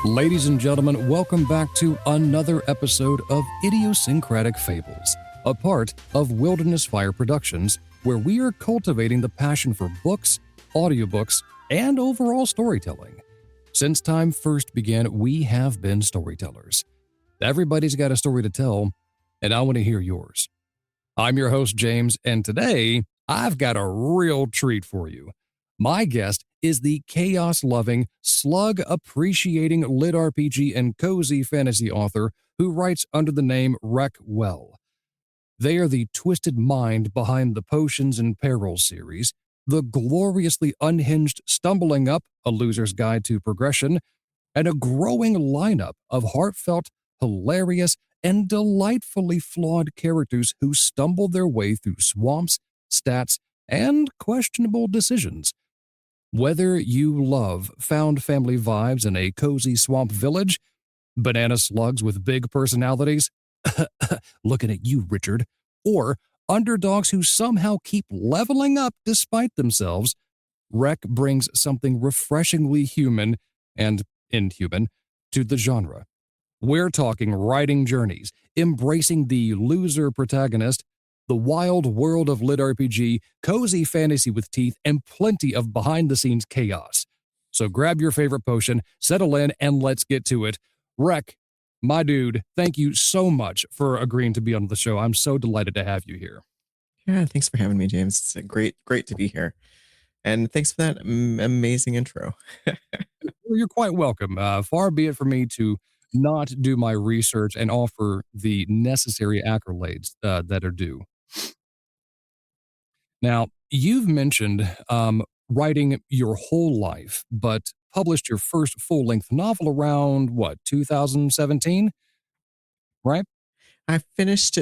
Ladies and gentlemen, welcome back to another episode of Idiosyncratic Fables, a part of Wilderness Fire Productions, where we are cultivating the passion for books, audiobooks, and overall storytelling. Since time first began, we have been storytellers. Everybody's got a story to tell, and I want to hear yours. I'm your host, James, and today I've got a real treat for you. My guest is the chaos-loving, slug-appreciating LitRPG and cozy fantasy author who writes under the name Reck Well. They are the twisted mind behind the Potions and Perils series, the gloriously unhinged Stumbling Up, A Loser's Guide to Progression, and a growing lineup of heartfelt, hilarious, and delightfully flawed characters who stumble their way through swamps, stats, and questionable decisions. Whether you love found family vibes in a cozy swamp village, banana slugs with big personalities, looking at you, Richard, or underdogs who somehow keep leveling up despite themselves, Reck brings something refreshingly human and inhuman to the genre. We're talking writing journeys, embracing the loser protagonist, the wild world of LitRPG, cozy fantasy with teeth, and plenty of behind-the-scenes chaos. So grab your favorite potion, settle in, and let's get to it. Reck, my dude, thank you so much for agreeing to be on the show. I'm so delighted to have you here. Yeah, thanks for having me, James. It's great to be here. And thanks for that amazing intro. You're quite welcome. Far be it for me to not do my research and offer the necessary accolades that are due. Now, you've mentioned writing your whole life, but published your first full-length novel around, 2017? Right? I finished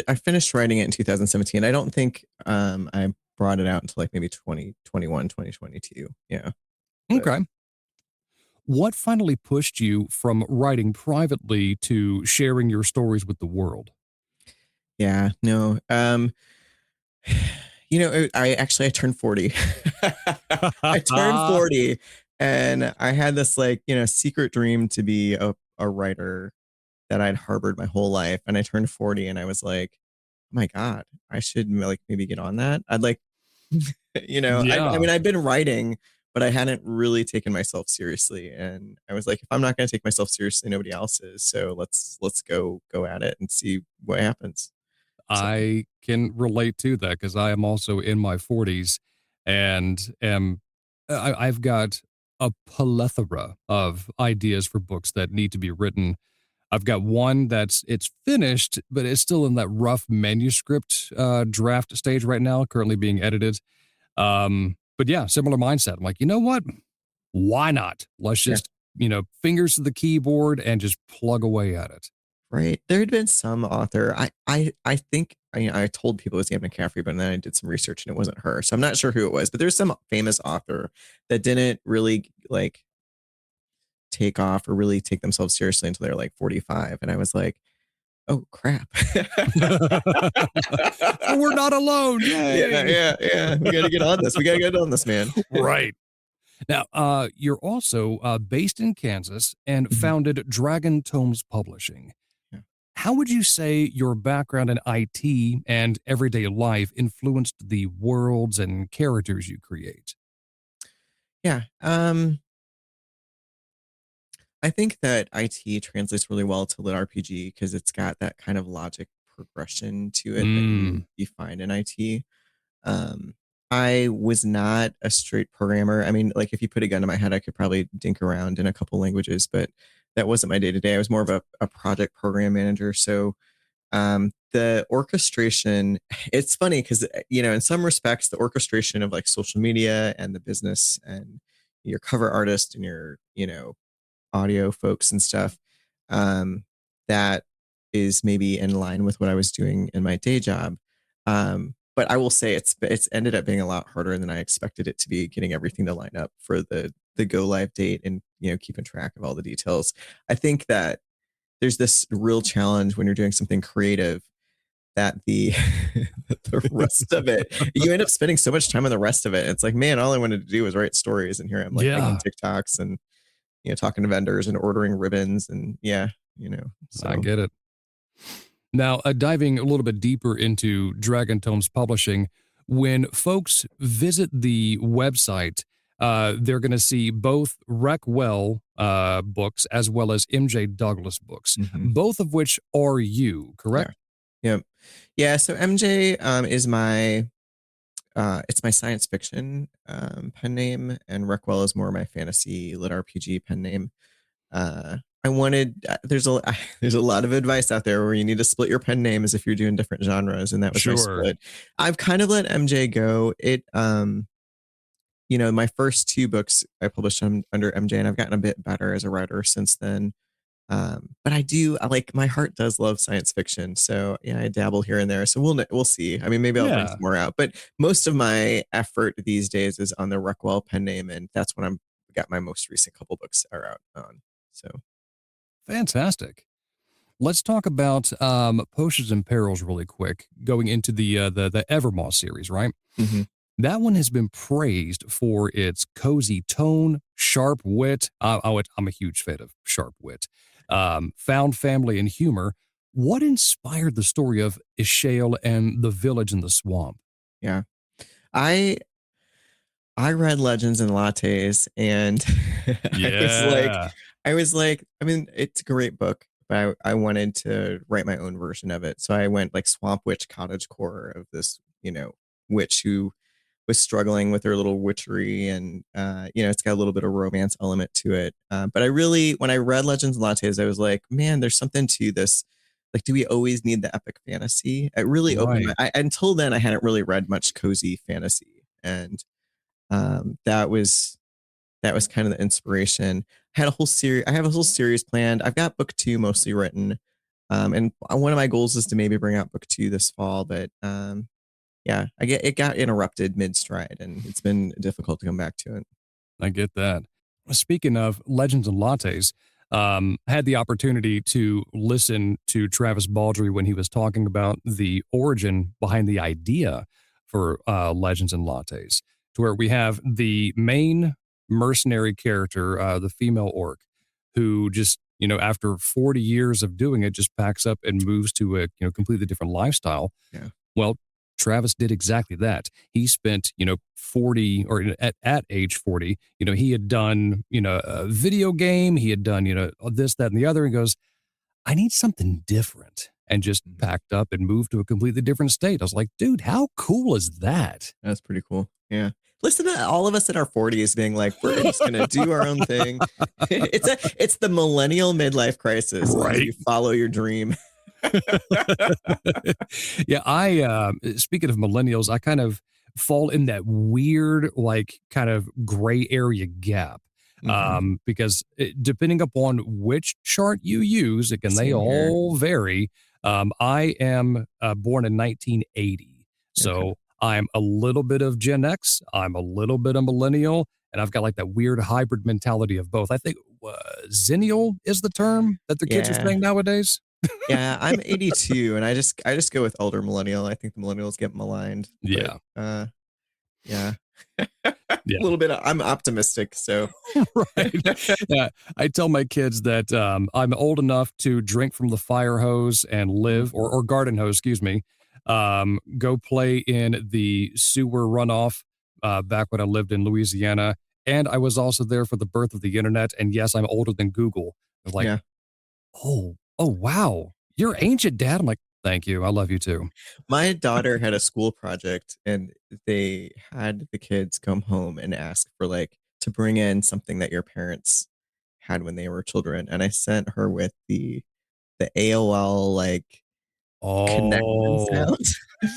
writing it in 2017. I don't think I brought it out until like maybe 2021, 2022. Yeah. Okay. What finally pushed you from writing privately to sharing your stories with the world? Yeah, no. I turned 40. I turned 40 and I had this secret dream to be a writer that I'd harbored my whole life. And I turned 40 and I was like, oh my God, I should maybe get on that. I'd like, Yeah. I mean, I've been writing, but I hadn't really taken myself seriously. And I was like, if I'm not going to take myself seriously, nobody else is. So let's go at it and see what happens. I can relate to that because I am also in my 40s and I've got a plethora of ideas for books that need to be written. I've got one it's finished, but it's still in that rough manuscript draft stage right now, currently being edited. But yeah, similar mindset. I'm like, you know what? Why not? Let's just, fingers to the keyboard and just plug away at it. Right. There had been some author. I think I told people it was Anne McCaffrey, but then I did some research and it wasn't her. So I'm not sure who it was, but there's some famous author that didn't really take off or really take themselves seriously until they're like 45. And I was like, oh crap. We're not alone. Yay. Yeah. We gotta get on this. We gotta get on this, man. Right. Now, you're also based in Kansas and founded Dragon Tomes Publishing. Yeah. How would you say your background in IT and everyday life influenced the worlds and characters you create? Yeah. I think that IT translates really well to LitRPG because it's got that kind of logic progression to it that you find in IT. I was not a straight programmer. I mean, like if you put a gun to my head, I could probably dink around in a couple languages, but that wasn't my day to day. I was more of a project program manager. So the orchestration, it's funny because, in some respects, the orchestration of like social media and the business and your cover artist and your, audio folks and stuff, that is maybe in line with what I was doing in my day job. But I will say it's ended up being a lot harder than I expected it to be, getting everything to line up for the go live date and keeping track of all the details. I think that there's this real challenge when you're doing something creative that the rest of it, you end up spending so much time on the rest of it. It's like, man, all I wanted to do was write stories, and here I'm like making TikToks and talking to vendors and ordering ribbons and I so. get it. Now, diving a little bit deeper into Dragon Tomes Publishing, when folks visit the website, they're going to see both Reck Well books as well as MJ Douglas books, Mhm. both of which are you, Yeah. correct? Yep. Yeah, so MJ is my it's my science fiction pen name, and Reckwell is more my fantasy lit RPG pen name. I wanted there's a lot of advice out there where you need to split your pen names if you're doing different genres, and that was my Sure. split. I've kind of let MJ go. My first two books I published under MJ, and I've gotten a bit better as a writer since then. But I like my heart does love science fiction, so yeah, I dabble here and there. So we'll see. I mean, maybe I'll bring Yeah, some more out, but most of my effort these days is on the Reckwell pen name, and that's when I'm got my most recent couple books are out on. So. fantastic. Let's talk about Potions and Perils really quick, going into the Evermoss series, right? Mhm. That one has been praised for its cozy tone, sharp wit. I'm a huge fan of sharp wit, found family and humor. What inspired the story of Ishale and the village in the swamp? Yeah. I I read Legends and Lattes, and I was like Yeah. I mean, it's a great book, but I wanted to write my own version of it. So I went like Swamp Witch Cottage Core of this, witch who was struggling with her little witchery, and it's got a little bit of romance element to it. But when I read Legends and Lattes, I was like, man, there's something to this. Like, do we always need the epic fantasy? It really opened Right. until then I hadn't really read much cozy fantasy, and that was kind of the inspiration. I have a whole series planned. I've got book two mostly written, and one of my goals is to maybe bring out book two this fall. But yeah, it got interrupted mid stride, and it's been difficult to come back to it. I get that. Speaking of Legends and Lattes, had the opportunity to listen to Travis Baldry when he was talking about the origin behind the idea for Legends and Lattes, to where we have the main mercenary character, the female orc, who just, after 40 years of doing it, just packs up and moves to a, completely different lifestyle. Yeah. Well, Travis did exactly that. He spent, 40 or at age 40, he had done, a video game. He had done, this, that, and the other. He goes, I need something different, and just Mhm. packed up and moved to a completely different state. I was like, dude, how cool is that? That's pretty cool. Yeah. Listen to all of us in our 40s being like, we're just gonna do our own thing. It's the millennial midlife crisis as Right. you follow your dream. Yeah, speaking of millennials, I kind of fall in that weird, like, kind of gray area gap. Mhm. Because depending upon which chart you use, again, they Same here. all vary. I am born in 1980, Okay. so I'm a little bit of Gen X, I'm a little bit of millennial, and I've got like that weird hybrid mentality of both. I think Zennial is the term that the kids are Yeah. saying nowadays. Yeah, I'm 82, and I just go with elder millennial. I think the millennials get maligned, but Yeah. yeah. A Yeah. little bit I'm optimistic, so. Right. Yeah. I tell my kids that I'm old enough to drink from the fire hose and Mhm. live, or garden hose, excuse me, go play in the sewer runoff back when I lived in Louisiana. And I was also there for the birth of the internet. And yes, I'm older than Google. I was like, Yeah. oh, wow. You're ancient, Dad. I'm like, thank you. I love you too. My daughter had a school project, and they had the kids come home and ask for, like, to bring in something that your parents had when they were children, and I sent her with the AOL, like, connection Oh, sound.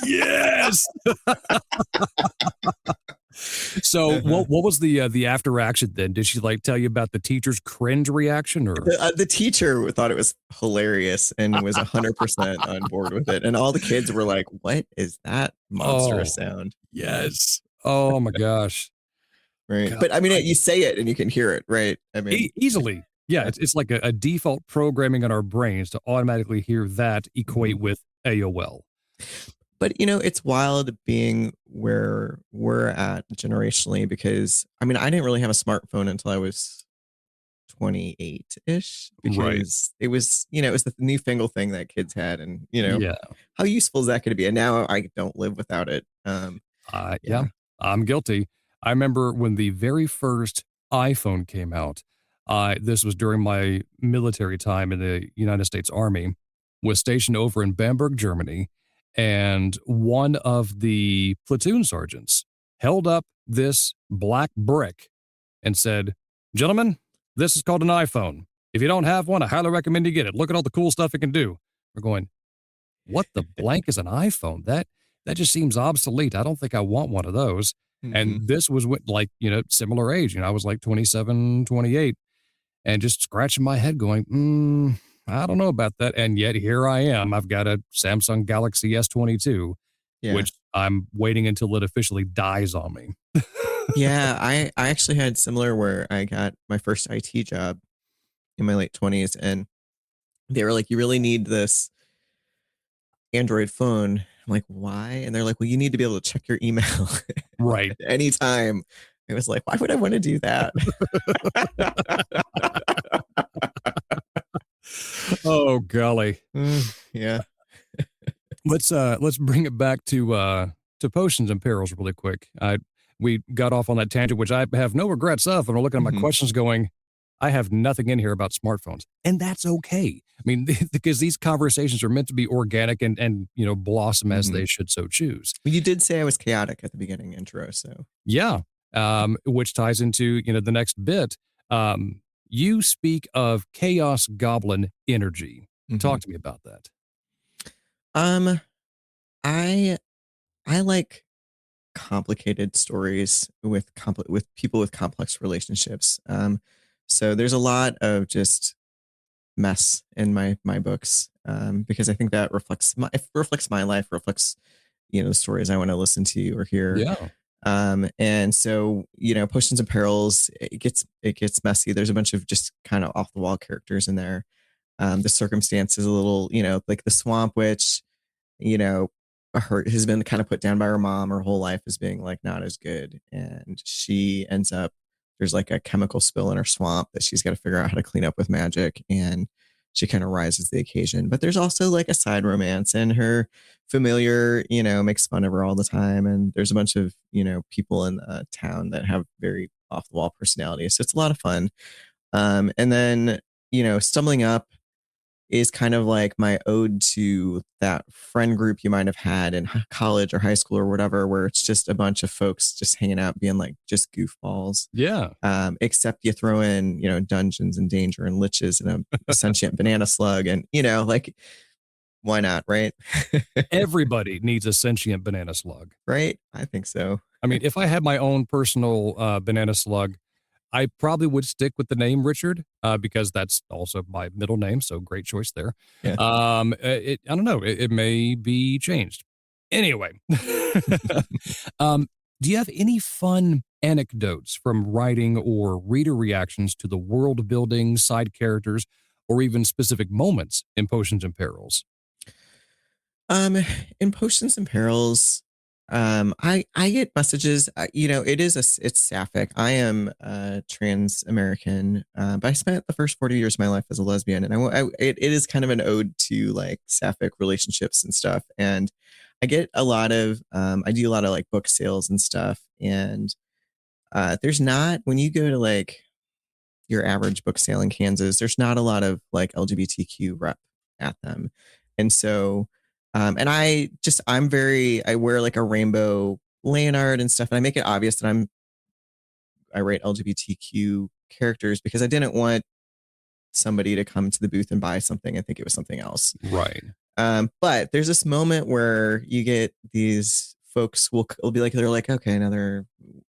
yes. So Uh-huh. what was the after action then? Did she like tell you about the teacher's cringe reaction or? The teacher thought it was hilarious and was 100% on board with it, and all the kids were like, "What is that monstrous Oh, sound?" yes. Oh my gosh. Right, God, but I mean, you say it and you can hear it, right? I mean, easily. Yeah, yeah. it's like a default programming on our brains to automatically hear that Mhm. equate with AOL. But, it's wild being where we're at generationally because, I mean, I didn't really have a smartphone until I was 28-ish, Right. because it was, it was the newfangled thing that kids had, and Yeah. how useful is that going to be? And now I don't live without it. Yeah, Yeah. I'm guilty. I remember when the very first iPhone came out. This was during my military time in the United States Army. Was stationed over in Bamberg, Germany, and one of the platoon sergeants held up this black brick and said, "Gentlemen, this is called an iPhone. If you don't have one, I highly recommend you get it. Look at all the cool stuff it can do." We're going, what the blank is an iPhone? That just seems obsolete. I don't think I want one of those. Hmm. And this was with, like, similar age. I was like 27, 28, and just scratching my head going, I don't know about that. And yet here I am. I've got a Samsung Galaxy S22, Yeah. which I'm waiting until it officially dies on me. Yeah, I actually had similar, where I got my first IT job in my late 20s, and they were like, "You really need this Android phone." I'm like, "Why?" And they're like, "Well, you need to be able to check your email Right. at any time." I was like, "Why would I want to do that?" Oh, golly. Yeah. Let's bring it back to Potions and Perils really quick. We got off on that tangent, which I have no regrets of, and I'm looking at my Mhm. questions going, I have nothing in here about smartphones. And that's okay. I mean, because these conversations are meant to be organic and blossom as Mhm. they should so choose. Well, you did say I was chaotic at the beginning intro, so. Yeah. Which ties into, the next bit. You speak of chaos goblin energy. Mhm. Talk to me about that. Um, I I like complicated stories with with people with complex relationships. So there's a lot of just mess in my books, because I think that reflects my life, reflects the stories I want to listen to or hear. Yeah. And so Potions and Perils, it gets messy. There's a bunch of just kind of off the wall characters in there. The circumstance is a little, like the swamp witch, you know, her has been kind of put down by her mom her whole life as being like not as good. And she ends up, there's like a chemical spill in her swamp that she's got to figure out how to clean up with magic. And she kind of rises to the occasion. But there's also like a side romance, and her familiar, makes fun of her all the time. And there's a bunch of, people in the town that have very off the wall personalities. So it's a lot of fun. And then, stumbling up is kind of like my ode to that friend group you might have had in college or high school or whatever, where it's just a bunch of folks just hanging out, being like just goofballs. Yeah. Except you throw in, dungeons and danger and liches and a sentient banana slug, and like, why not, right? Everybody needs a sentient banana slug. Right? I think so. I mean, if I had my own personal banana slug, I probably would stick with the name Richard because that's also my middle name. So great choice there. Yeah. I don't know. It may be changed. Anyway, do you have any fun anecdotes from writing or reader reactions to the world building, side characters, or even specific moments in Potions and Perils? Um, in Potions and Perils, I get messages. It's sapphic. I am trans American, but I spent the first 40 years of my life as a lesbian, and it is kind of an ode to like sapphic relationships and stuff. And I get a lot of I do a lot of like book sales and stuff, and there's not, when you go to like your average book sale in Kansas, there's not a lot of like LGBTQ rep at them. And so, and I wear like a rainbow Leonard and stuff. And I make it obvious that I write LGBTQ characters because I didn't want somebody to come to the booth and buy something and think it was something else. Right. But there's this moment where you get these folks will be like, they're like, okay, another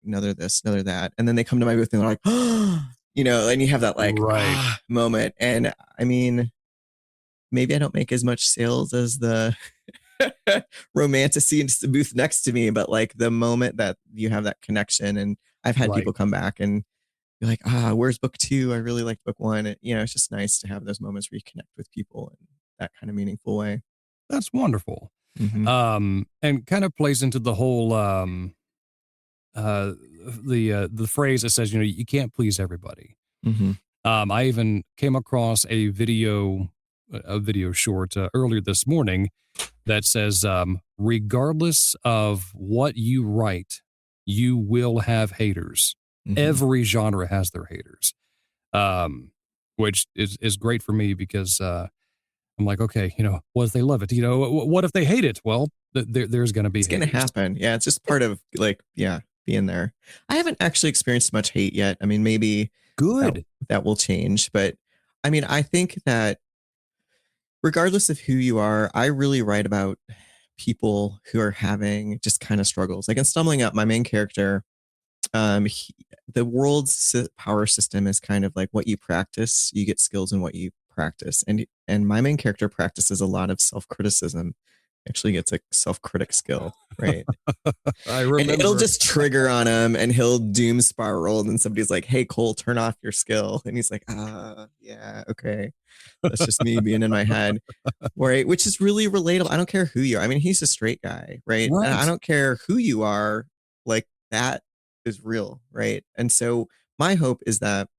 this, another that. And then they come to my booth and they're like, oh, and you have that like Right. moment. And I mean, maybe I don't make as much sales as the romanticy into the booth next to me, but like the moment that you have that connection, and I've had Right. people come back and be like, where's book 2? I really liked book 1. It's just nice to have those moments where you connect with people in that kind of meaningful way. That's wonderful. Mm-hmm. And kind of plays into the whole the phrase that says, you can't please everybody. Mm-hmm. I even came across a video short earlier this morning that says, regardless of what you write, you will have haters. Mhm. Every genre has their haters, um, which is great for me because I'm like, okay, what if they love it? What if they hate it? Well, there's going to be It's gonna haters. happen. Yeah, it's just part of like, yeah, being there. I haven't actually experienced much hate yet. I mean, maybe that Good. that will change, but I mean, I think that regardless of who you are, I really write about people who are having just kind of struggles. Like in Stumbling Up, my main character, he, the world's power system is kind of like what you practice. You get skills in what you practice, and my main character practices a lot of self criticism. Actually, gets a self critic skill, right? I And it'll remember. just trigger on him, and he'll doom spiral. And then somebody's like, "Hey, Cole, turn off your skill," and he's like, yeah, okay, that's just me being in my head." Right, which is really relatable. I don't care who you are. I mean, he's a straight guy, right? And I Right. don't care who you are, like that is real, right? And so my hope is that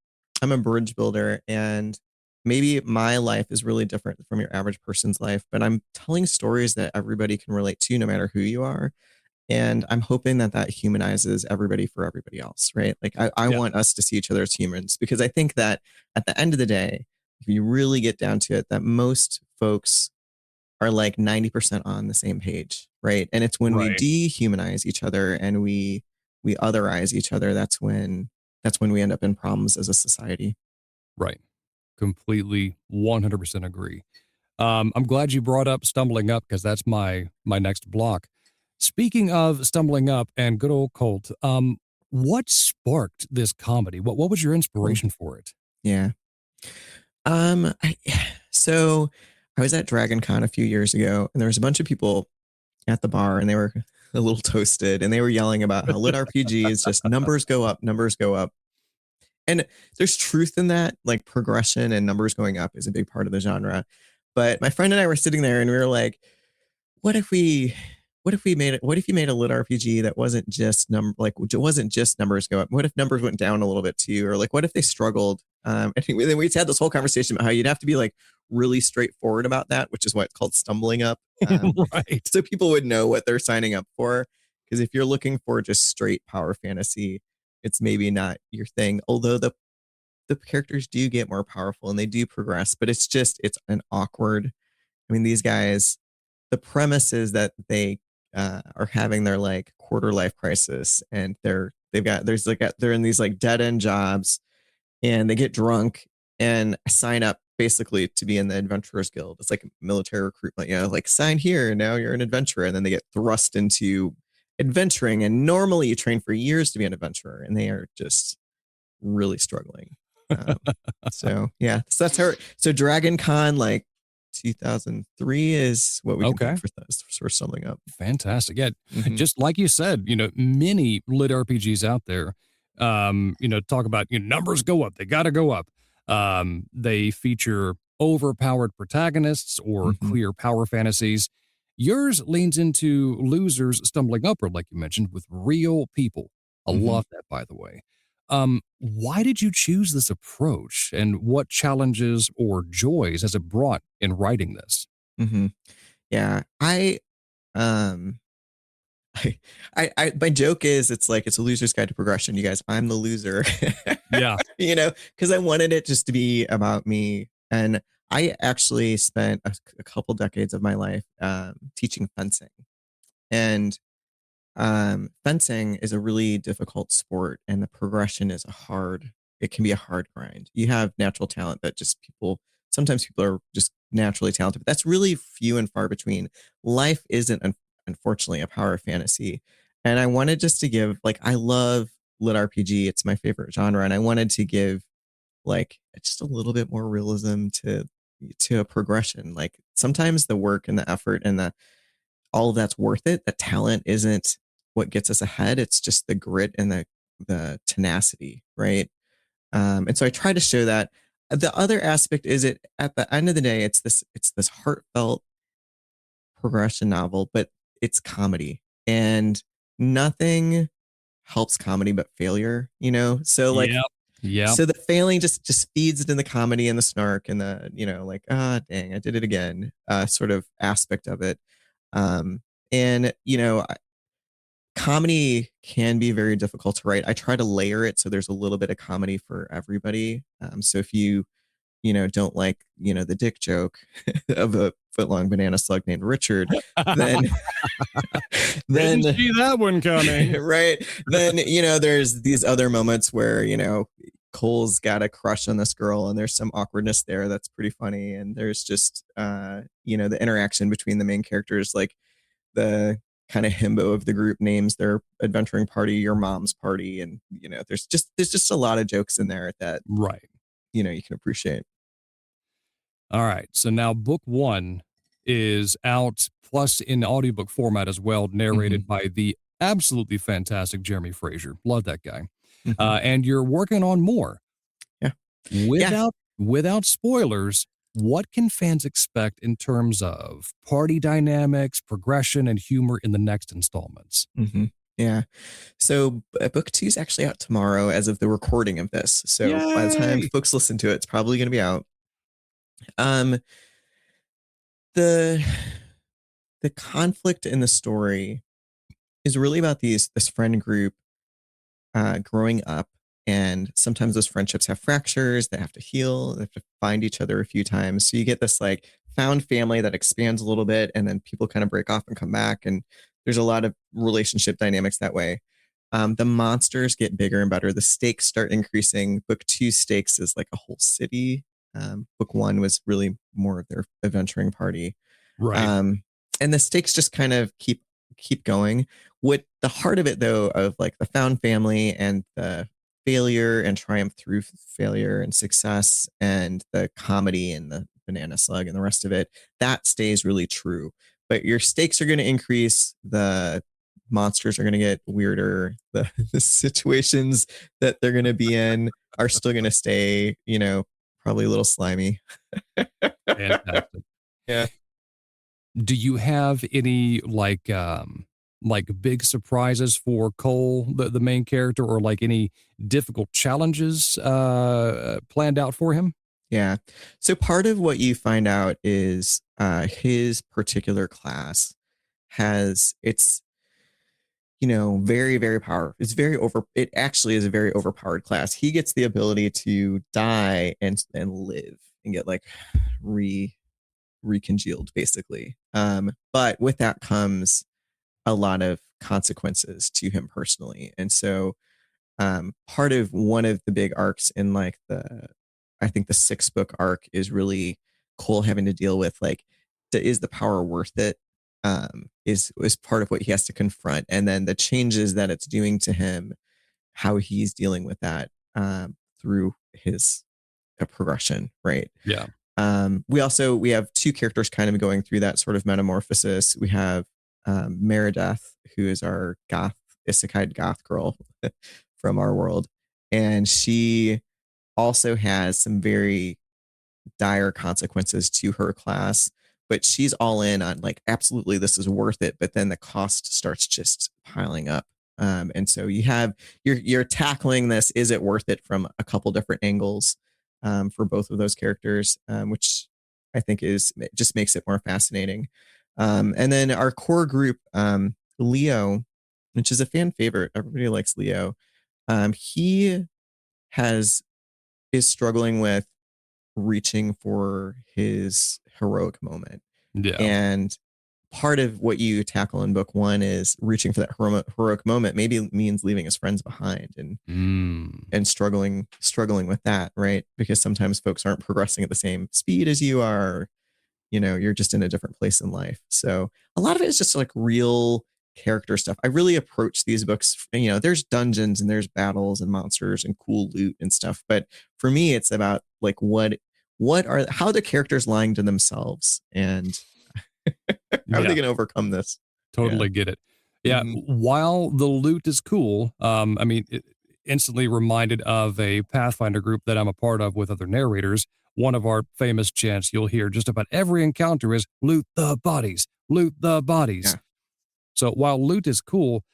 I'm a bridge builder, and maybe my life is really different from your average person's life, but I'm telling stories that everybody can relate to no matter who you are. And I'm hoping that that humanizes everybody for everybody else, right? Like I Yeah. want us to see each other as humans, because I think that at the end of the day, if you really get down to it, that most folks are like 90% on the same page, right? And it's when we Right. dehumanize each other and we otherize each other, that's when we end up in problems as a society. Right. Completely 100% agree. I'm glad you brought up Stumbling Up because that's my next block. Speaking of Stumbling Up and good old Colt, what sparked this comedy? What was your Cool. inspiration for it? Yeah. I, so I was at Dragon Con a few years ago, and there was a bunch of people at the bar, and they were a little toasted, and they were yelling about how lit RPG is just numbers go up, numbers go up. And there's truth in that, like progression and numbers going up is a big part of the genre. But my friend and I were sitting there, and we were like, what if we what if you made a lit RPG that wasn't just like it wasn't just numbers go up? What if numbers went down a little bit too? Or like what if they struggled? And then we had this whole conversation about how you'd have to be like really straightforward about that, which is why it's called Stumbling Up. Right. So people would know what they're signing up for. Because if you're looking for just straight power fantasy, it's maybe not your thing. Although the characters do get more powerful and they do progress, but it's an awkward. I mean, these guys, the premise is that they are having their like quarter life crisis, and they're in these like dead end jobs, and they get drunk and sign up basically to be in the Adventurers Guild. It's like military recruitment, like sign here, now you're an adventurer, and then they get thrust into adventuring. And normally you train for years to be an adventurer, and they are just really struggling. Um, so yeah, so that's her. So Dragon Con, like 2003, is what we can think Okay. for this for summing up. Fantastic. Yeah, Hmm. just like you said, many lit RPGs out there, talk about, numbers go up, they got to go up. They feature overpowered protagonists or Hmm. clear power fantasies. Yours leans into losers stumbling upward, like you mentioned, with real people. I Hmm. love that, by the way. Why did you choose this approach, and what challenges or joys has it brought in writing this? Hmm. Yeah, um my joke is it's like it's a loser's guide to progression. You guys, I'm the loser. Yeah. Because I wanted it just to be about me. And I actually spent a couple decades of my life teaching fencing. And fencing is a really difficult sport, and the progression is it can be a hard grind. You have natural talent that just sometimes people are just naturally talented, but that's really few and far between. Life isn't, unfortunately, a power fantasy. And I wanted just to give, like, I love lit RPG. It's my favorite genre. And I wanted to give like just a little bit more realism to a progression. Like sometimes the work and the effort and the all of that's worth it. The talent isn't what gets us ahead. It's just the grit and the tenacity, right? And so I try to show that. The other aspect is it at the end of the day, it's this heartfelt progression novel, but it's comedy, and nothing helps comedy but failure. So like Yep. Yeah. So the failing just feeds into the comedy and the snark and the, like, dang, I did it again, sort of aspect of it. And comedy can be very difficult to write. I try to layer it so there's a little bit of comedy for everybody. So if you don't like, the dick joke of a foot-long banana slug named Richard, then Didn't see that one coming. right, then there's these other moments where Cole's got a crush on this girl and there's some awkwardness there that's pretty funny, and there's just the interaction between the main characters, like the kind of himbo of the group names their adventuring party your mom's party, and there's just a lot of jokes in there that right, you can appreciate. All right, so now book 1 is out, plus in audiobook format as well, narrated by the absolutely fantastic Jeremy Fraser. Love that guy. And you're working on more. Yeah. Without spoilers, what can fans expect in terms of party dynamics, progression, and humor in the next installments? Yeah. So book 2 is actually out tomorrow as of the recording of this. So by the time folks listen to it, it's probably going to be out. The conflict in the story is really about this friend group growing up, and sometimes those friendships have fractures. They have to heal. They have to find each other a few times. So you get this like found family that expands a little bit, and then people kind of break off and come back. And there's a lot of relationship dynamics that way. The monsters get bigger and better. The stakes start increasing. Book 2 stakes is like a whole city. Book 1 was really more of their adventuring party. Right. And the stakes just kind of keep going. What the heart of it, though, of like the found family and the failure and triumph through failure and success and the comedy and the banana slug and the rest of it, that stays really true. But your stakes are going to increase. The monsters are going to get weirder. The situations that they're going to be in are still going to stay, probably a little slimy. Fantastic. Yeah. Do you have any like big surprises for Cole, the main character, or like any difficult challenges planned out for him? Yeah. So part of what you find out is his particular class it's very, very powerful. It actually is a very overpowered class. He gets the ability to die and live and get like recongealed basically. But with that comes a lot of consequences to him personally. And so part of one of the big arcs in like I think the 6th book arc is really Cole having to deal with like, is the power worth it? Is part of what he has to confront, and then the changes that it's doing to him, how he's dealing with that through his progression, right? Yeah. We have 2 characters kind of going through that sort of metamorphosis. We have Meredith, who is our isekai goth girl from our world, and she also has some very dire consequences to her class, but she's all in on like, absolutely, this is worth it. But then the cost starts just piling up. And so you're tackling this, is it worth it, from a couple different angles for both of those characters, which I think just makes it more fascinating. And then our core group, Leo, which is a fan favorite. Everybody likes Leo. He is struggling with reaching for his heroic moment. Yeah. And part of what you tackle in book 1 is reaching for that heroic moment maybe means leaving his friends behind and struggling with that, right? Because sometimes folks aren't progressing at the same speed as you are. You're just in a different place in life. So a lot of it is just like real character stuff. I really approach these books, there's dungeons and there's battles and monsters and cool loot and stuff. But for me, it's about like, how are the characters lying to themselves, and how are they going to overcome this? Totally get it. Yeah. While the loot is cool, I mean, it instantly reminded of a Pathfinder group that I'm a part of with other narrators. One of our famous chants you'll hear just about every encounter is loot the bodies, loot the bodies. Yeah. So while loot is cool,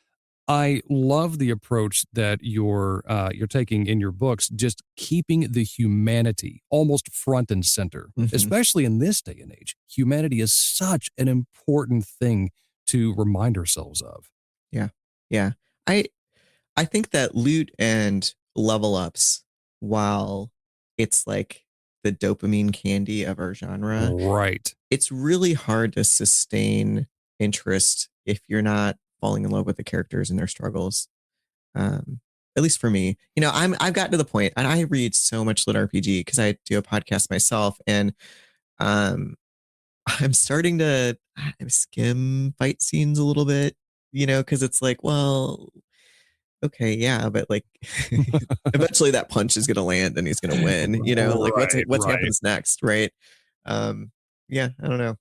I love the approach that you're taking in your books, just keeping the humanity almost front and center, Mhm. especially in this day and age. Humanity is such an important thing to remind ourselves of. Yeah. Yeah. I I think that loot and level ups, while it's like the dopamine candy of our genre, Right. it's really hard to sustain interest if you're not falling in love with the characters and their struggles. Um, at least for me, I've gotten to the point, and I read so much lit RPG because I do a podcast myself, and um, I'm starting to skim fight scenes a little bit, because it's like, well, okay, yeah, but like eventually that punch is gonna land and he's gonna win, like Right, what right. happens next, right? Um, yeah, I don't know.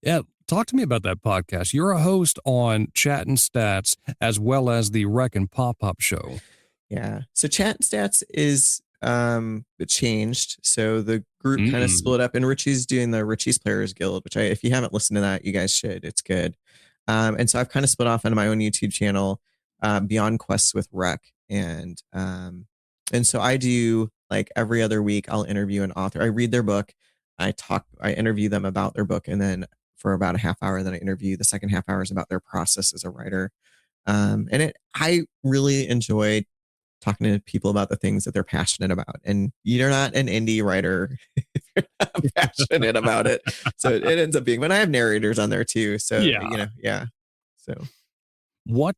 Yeah, talk to me about that podcast. You're a host on Chat and Stats as well as the Rec and Pop Up show. Yeah. So chat and stats is it changed. So the group kind of Mm, split up, and Richie's doing the Richie's Players Guild, which if you haven't listened to that, you guys should. It's good. And so I've kind of split off into my own YouTube channel, Beyond Quests with Rec. And so I do, like, every other week I'll interview an author. I read their book, I interview them about their book, and then for about a half hour, then I interview the second half hours about their process as a writer. And I really enjoy talking to people about the things that they're passionate about. And you're not an indie writer if you're not passionate about it. So it ends up being, but I have narrators on there too. So, yeah. yeah. So, What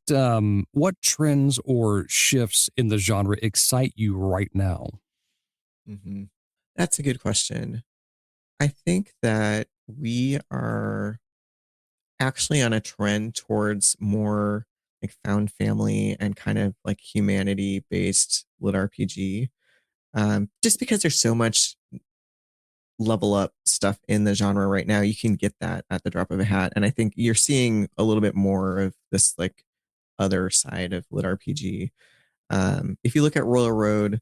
trends or shifts in the genre excite you right now? mhm. That's a good question. I think that we are actually on a trend towards more like found family and kind of like humanity based lit RPG. Just because there's so much level up stuff in the genre right now, you can get that at the drop of a hat. And I think you're seeing a little bit more of this like other side of lit RPG. If you look at Royal Road,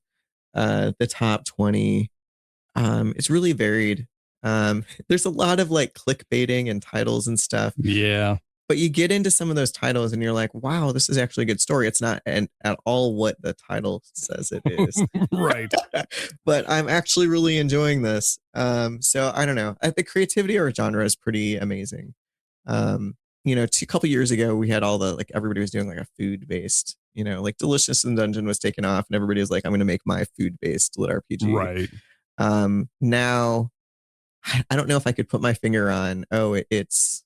the top 20, it's really varied. There's a lot of like clickbaiting and titles and stuff, Yeah. but you get into some of those titles and you're like, wow, this is actually a good story. It's not at all what the title says it is. Right. But I'm actually really enjoying this. So I don't know. The creativity or genre is pretty amazing. Um, a couple years ago, we had all the like everybody was doing like a food based, like Delicious in Dungeon was taken off, and everybody was like, I'm going to make my food based lit RPG. Right. Now, I don't know if I could put my finger on, oh, it's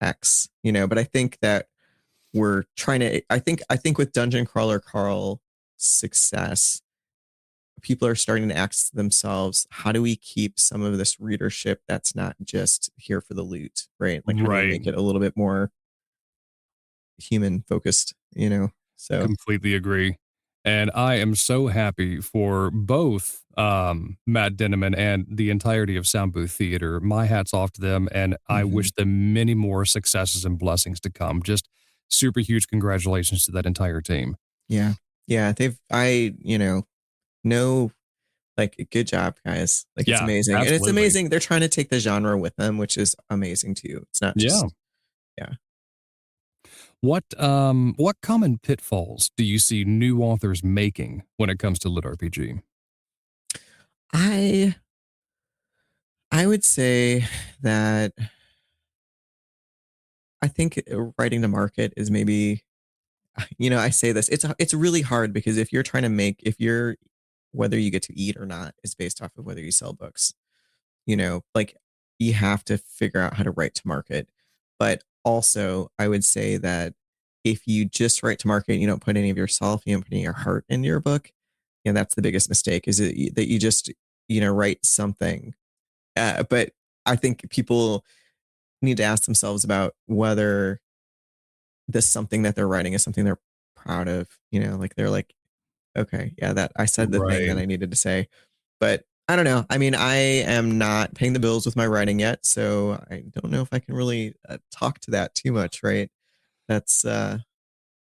X, but I think that we're trying to, I think with Dungeon Crawler Carl's success, people are starting to ask themselves, how do we keep some of this readership that's not just here for the loot, right? Like, how do we Right. make it a little bit more human focused, So, Completely agree. And I am so happy for both Matt Denneman and the entirety of Sound Booth Theater. My hat's off to them, and I mhm. wish them many more successes and blessings to come. Just super huge congratulations to that entire team. Yeah. Yeah. No, like, good job, guys. Like, it's Yeah, amazing. And it's absolutely. amazing. They're trying to take the genre with them, which is amazing too. It's not Yeah. just, yeah. What common pitfalls do you see new authors making when it comes to lit RPG? I, I would say that I think writing to market is maybe, I say this, it's really hard because if you're, whether you get to eat or not is based off of whether you sell books, like, you have to figure out how to write to market. But also, I would say that if you just write to market, you don't put any of yourself, you don't put any of your heart into your book, that's the biggest mistake, is that you just, write something. But I think people need to ask themselves about whether this something that they're writing is something they're proud of, like they're like, okay, yeah, that I said the thing that Right. I needed to say. But I don't know. I mean, I am not paying the bills with my writing yet, so I don't know if I can really talk to that too much, right? That's yeah,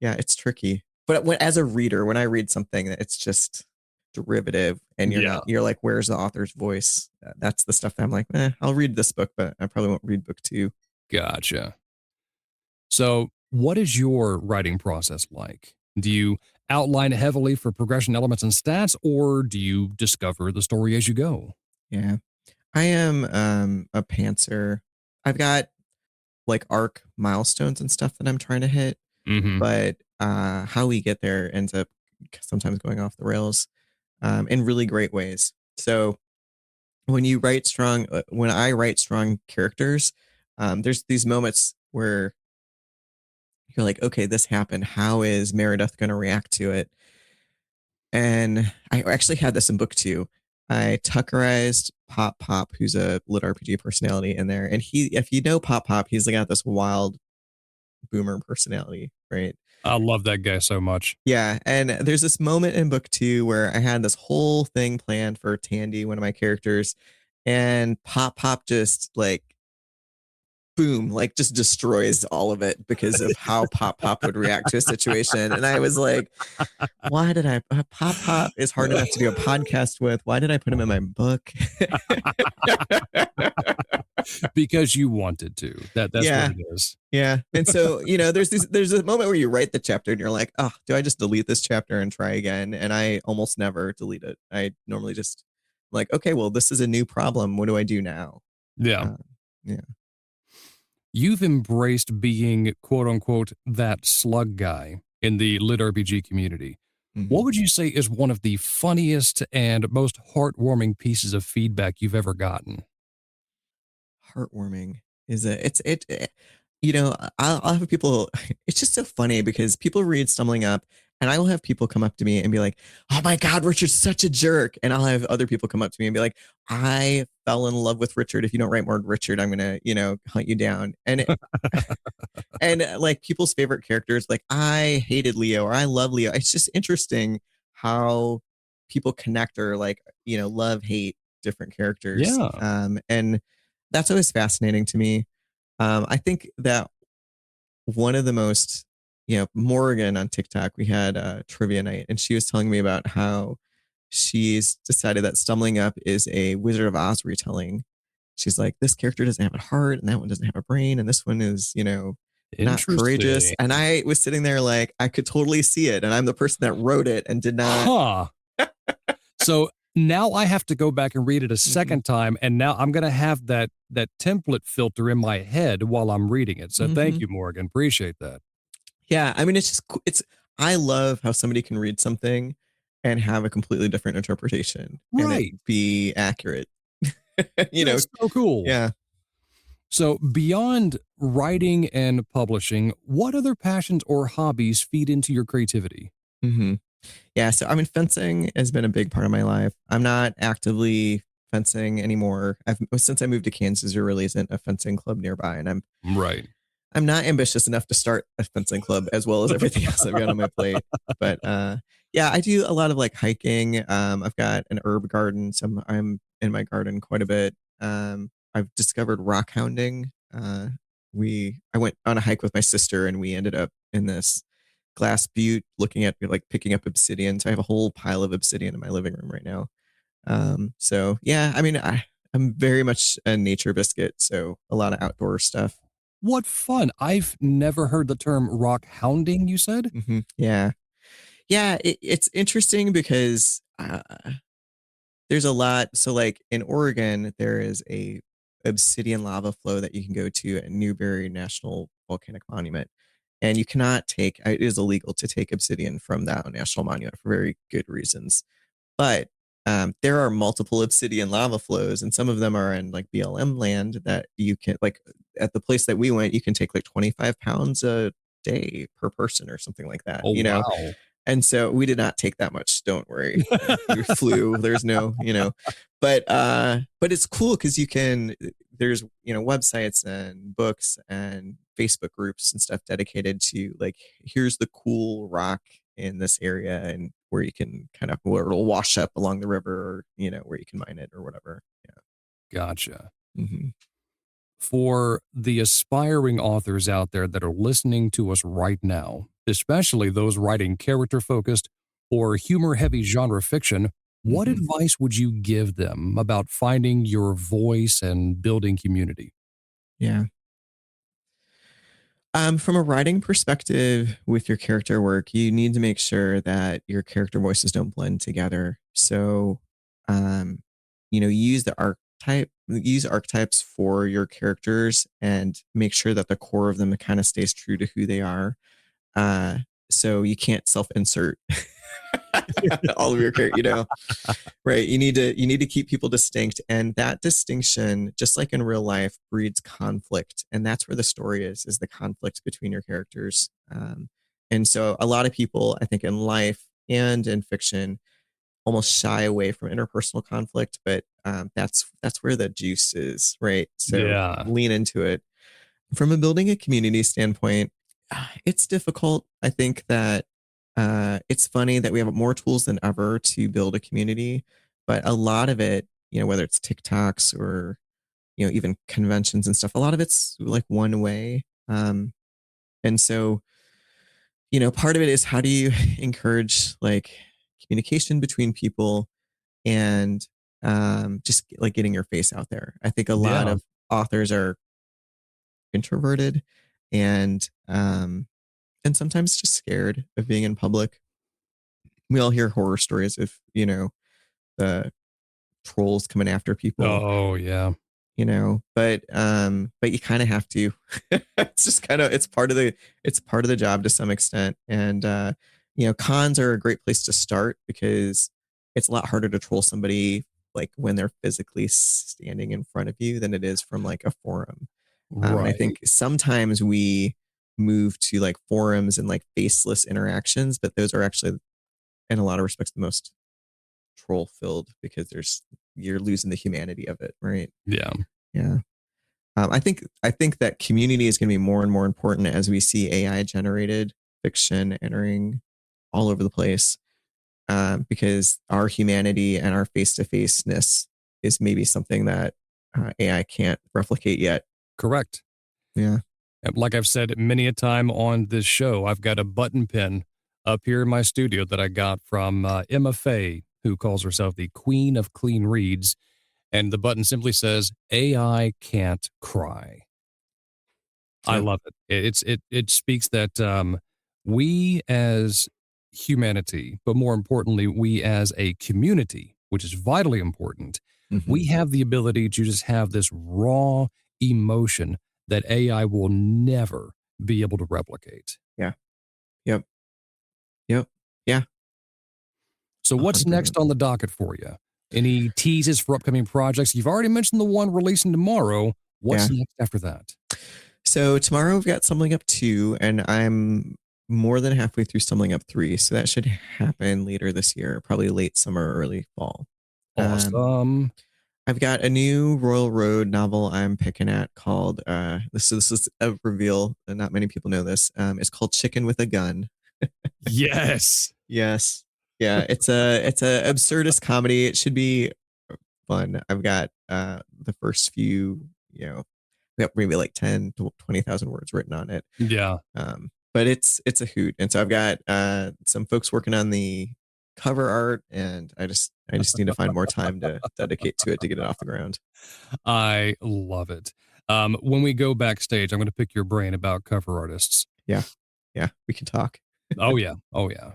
it's tricky. But as a reader, when I read something that it's just derivative and Yeah. you're like, where's the author's voice? That's the stuff that I'm like, I'll read this book, but I probably won't read book two. Gotcha. So What is your writing process like? Do you outline heavily for progression elements and stats, or do you discover the story as you go? Yeah. I am a pantser. I've got like arc milestones and stuff that I'm trying to hit, Mm-hmm. but how we get there ends up sometimes going off the rails in really great ways. So when I write strong characters, there's these moments where you're like, okay, this happened. How is Meredith going to react to it? And I actually had this in book two. I Tuckerized Pop Pop, who's a lit RPG personality in there. And if you know Pop Pop, he's got this wild boomer personality, right? I love that guy so much. Yeah. And there's this moment in book two where I had this whole thing planned for Tandy, one of my characters, and Pop Pop just like boom, like just destroys all of it because of how Pop Pop would react to a situation. And I was like, why did Pop Pop is hard enough to do a podcast with. Why did I put him in my book? Because you wanted to. That's Yeah. what it is. Yeah. And so, there's a moment where you write the chapter and you're like, oh, do I just delete this chapter and try again? And I almost never delete it. I normally just like, okay, well, this is a new problem. What do I do now? Yeah. Yeah. You've embraced being quote unquote that slug guy in the lit RPG community. What Mhm. would you say is one of the funniest and most heartwarming pieces of feedback you've ever gotten? Heartwarming is I'll have people. It's just so funny because people read Stumbling Up, and I will have people come up to me and be like, oh my god, Richard's such a jerk. And I'll have other people come up to me and be like, I fell in love with Richard. If you don't write more Richard, I'm gonna hunt you down. And like people's favorite characters, like I hated Leo or I love Leo. It's just interesting how people connect or like love hate different characters. Yeah. And that's always fascinating to me. I think that one of the most, Morgan on TikTok, we had a trivia night, and she was telling me about how she's decided that Stumbling Up is a Wizard of Oz retelling. She's like, this character doesn't have a heart, and that one doesn't have a brain, and this one is, not courageous. Interesting. And I was sitting there like, I could totally see it, and I'm the person that wrote it and did not. Huh. So now I have to go back and read it a second time, and now I'm going to have that template filter in my head while I'm reading it. So thank you, Morgan. Appreciate that. Yeah, I mean, it's just it's. I love how somebody can read something and have a completely different interpretation and it Right. be accurate. That's so cool. Yeah. So beyond writing and publishing, what other passions or hobbies feed into your creativity? hmm Yeah. So I mean, fencing has been a big part of my life. I'm not actively fencing anymore. Since I moved to Kansas, there really isn't a fencing club nearby, and Right. I'm not ambitious enough to start a fencing club as well as everything else I've got on my plate. But yeah, I do a lot of like hiking. I've got an herb garden, so I'm in my garden quite a bit. I've discovered rock hounding. I went on a hike with my sister, and we ended up in this glass butte looking at like picking up obsidian. So I have a whole pile of obsidian in my living room right now. So yeah, I mean, I'm very much a nature biscuit, so a lot of outdoor stuff. What fun. I've never heard the term rock hounding, you said? Yeah. Yeah, it's interesting because there's a lot. So, like in Oregon, there is a obsidian lava flow that you can go to at Newberry National Volcanic Monument, and you cannot take. It is illegal to take obsidian from that national monument for very good reasons. But there are multiple obsidian lava flows, and some of them are in like BLM land that you can like at the place that we went, you can take like 25 pounds a day per person or something like that. Oh, wow. And so we did not take that much. Don't worry. We flew. There's no, but it's cool because there's, websites and books and Facebook groups and stuff dedicated to like, here's the cool rock in this area and where you can where it'll wash up along the river or, where you can mine it or whatever. Gotcha. Yeah. Mm-hmm. For the aspiring authors out there that are listening to us right now, especially those writing character-focused or humor-heavy genre fiction, what Mm-hmm. advice would you give them about finding your voice and building community? Yeah. From a writing perspective with your character work, you need to make sure that your character voices don't blend together. So, um, use archetypes for your characters and make sure that the core of them kind of stays true to who they are. Uh, so you can't self-insert all of your character, right? You need to keep people distinct, and that distinction, just like in real life, breeds conflict, and that's where the story is the conflict between your characters. And so a lot of people, I think, in life and in fiction almost shy away from interpersonal conflict, but that's where the juice is, right? So Yeah. lean into it. From a building a community standpoint, it's difficult. I think that it's funny that we have more tools than ever to build a community, but a lot of it, whether it's TikToks or even conventions and stuff, a lot of it's like one way. And so, part of it is how do you encourage like communication between people and just like getting your face out there. I think a lot Yeah. of authors are introverted and sometimes just scared of being in public. We all hear horror stories of, the trolls coming after people, Oh, yeah. but you kind of have to. It's just kind of it's part of the job to some extent. And cons are a great place to start because it's a lot harder to troll somebody like when they're physically standing in front of you than it is from like a forum. And I Right. think sometimes we move to like forums and like faceless interactions, but those are actually, in a lot of respects, the most troll filled because you're losing the humanity of it, right? Yeah. Yeah. I think that community is going to be more and more important as we see AI generated fiction entering all over the place, because our humanity and our face to faceness is maybe something that AI can't replicate yet. Correct. Yeah. Like I've said many a time on this show, I've got a button pin up here in my studio that I got from Emma Faye, who calls herself the Queen of Clean Reads. And the button simply says, AI can't cry. I Yep. love it. It speaks that we as humanity, but more importantly, we as a community, which is vitally important, Hmm. we have the ability to just have this raw emotion that AI will never be able to replicate. Yeah. Yep. Yep. Yeah. So, what's 100%. next on the docket for you? Any teases for upcoming projects? You've already mentioned the one releasing tomorrow. What's Yeah. next after that? So tomorrow we've got Stumbling Up 2, and I'm more than halfway through Stumbling Up 3. So that should happen later this year, probably late summer, early fall. Um, Awesome. I've got a new Royal Road novel I'm picking at called this is a reveal, and not many people know this. It's called Chicken with a Gun. Yes. Yes. Yeah, it's a absurdist comedy. It should be fun. I've got the first few, we have maybe like 10 to 20,000 words written on it. Yeah. But it's a hoot. And so I've got some folks working on the cover art, and I just need to find more time to dedicate to it to get it off the ground. I love it. When we go backstage, I'm going to pick your brain about cover artists. Yeah. Yeah, we can talk. Oh, yeah. Oh, yeah.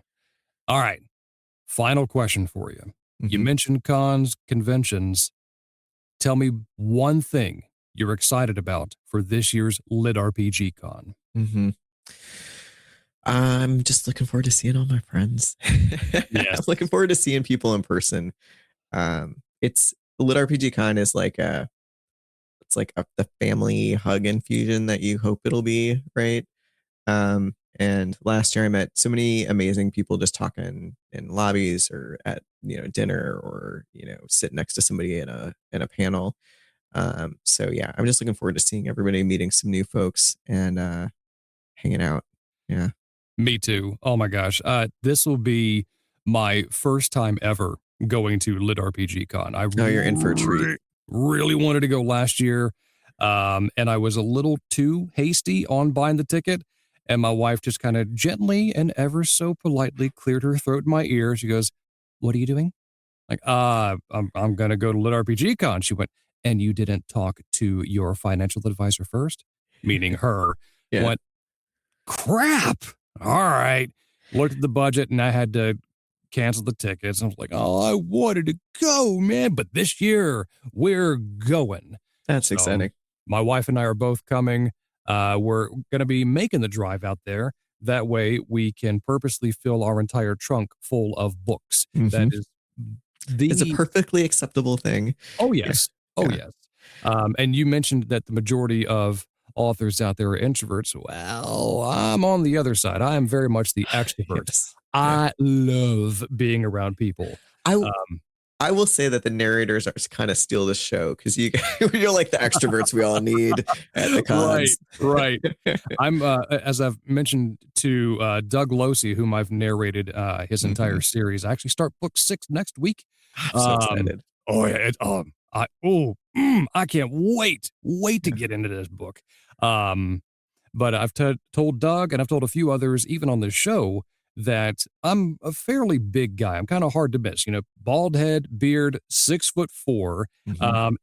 All right. Final question for you. You Hmm. mentioned cons, conventions. Tell me one thing you're excited about for this year's Lit RPG Con. Hmm. I'm just looking forward to seeing all my friends. Yes. I'm looking forward to seeing people in person. It's Lit RPG Con is like the family hug infusion that you hope it'll be, right? And last year I met so many amazing people just talking in lobbies or at dinner or sit next to somebody in a panel. So yeah, I'm just looking forward to seeing everybody, meeting some new folks, and hanging out. Yeah. Me too. Oh my gosh. This will be my first time ever going to Lit RPG Con. I Oh, you're in for a treat. really wanted to go last year. And I was a little too hasty on buying the ticket. And my wife just kind of gently and ever so politely cleared her throat in my ear. She goes, "What are you doing?" Like, I'm going to go to Lit RPG Con. She went, "And you didn't talk to your financial advisor first?" Meaning her. Yeah. What? crap. All right. Looked at the budget and I had to cancel the tickets. I was like, oh, I wanted to go, man. But this year we're going. That's So exciting. my wife and I are both coming. We're going to be making the drive out there. That way we can purposely fill our entire trunk full of books. That is It's a perfectly acceptable thing. Oh, yes. Yeah. Oh, yes. And you mentioned that the majority of authors out there are introverts. Well, I'm on the other side. I am very much the extrovert. Yes. I love being around people. I will say that the narrators are kind of steal the show because you're like the extroverts we all need at the cons. Right. I'm as I've mentioned to Doug Losey, whom I've narrated his entire series. I actually start book 6 next week. I'm so excited. Oh yeah, I can't wait to get into this book. But I've told Doug and I've told a few others, even on the show, that I'm a fairly big guy. I'm kind of hard to miss, bald head, beard, 6'4",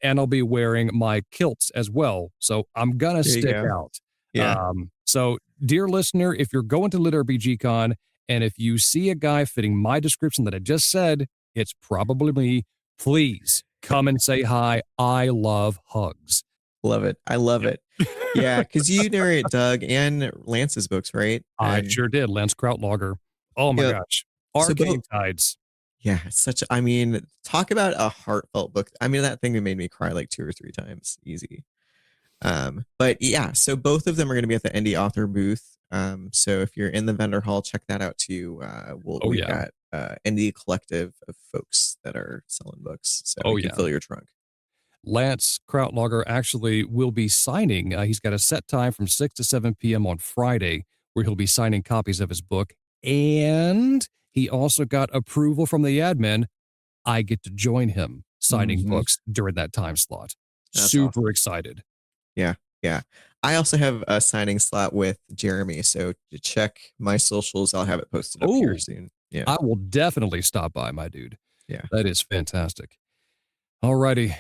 and I'll be wearing my kilts as well. So I'm gonna stick out. Yeah. So dear listener, if you're going to LitRPG Con and if you see a guy fitting my description that I just said, it's probably me. Please come and say hi. I love hugs. Love it. I love it. Yeah, because you narrate Doug and Lance's books, right? I sure did. Lance Krautlauger. Oh my gosh. Arcane Tides. Yeah, talk about a heartfelt book. That thing made me cry like 2 or 3 times. Easy. But yeah, so both of them are going to be at the Indie Author booth. So if you're in the vendor hall, check that out too. We've got Indie collective of folks that are selling books. So you can fill your trunk. Lance Krautlauger actually will be signing. He's got a set time from 6 to 7 p.m. on Friday where he'll be signing copies of his book. And he also got approval from the admin. I get to join him signing books during that time slot. That's super excited. Yeah. Yeah. I also have a signing slot with Jeremy. So to check my socials, I'll have it posted up here soon. Yeah. I will definitely stop by, my dude. Yeah. That is fantastic. All righty.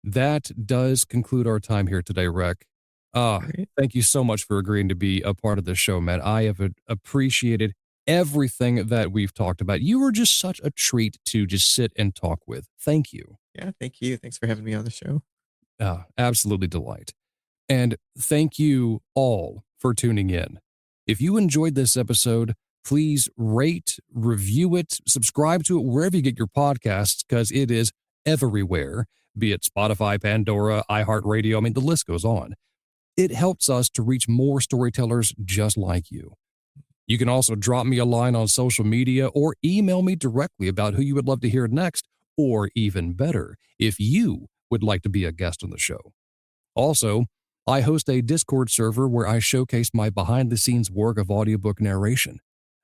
That does conclude our time here today, Reck. Thank you so much for agreeing to be a part of this show, man. I have appreciated everything that we've talked about. You were just such a treat to just sit and talk with. Thank you. Yeah, thank you. Thanks for having me on the show. Absolutely delight. And thank you all for tuning in. If you enjoyed this episode, please rate, review it, subscribe to it wherever you get your podcasts, because it is everywhere, be it Spotify, Pandora, iHeartRadio. The list goes on. It helps us to reach more storytellers just like you. You can also drop me a line on social media or email me directly about who you would love to hear next, or even better, if you would like to be a guest on the show. Also, I host a Discord server where I showcase my behind-the-scenes work of audiobook narration.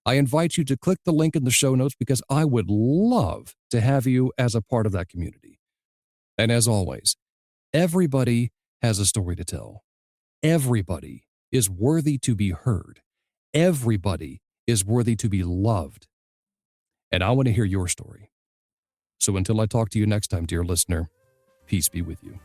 I invite you to click the link in the show notes because I would love to have you as a part of that community. And as always, everybody has a story to tell. Everybody is worthy to be heard. Everybody is worthy to be loved. And I want to hear your story. So until I talk to you next time, dear listener, peace be with you.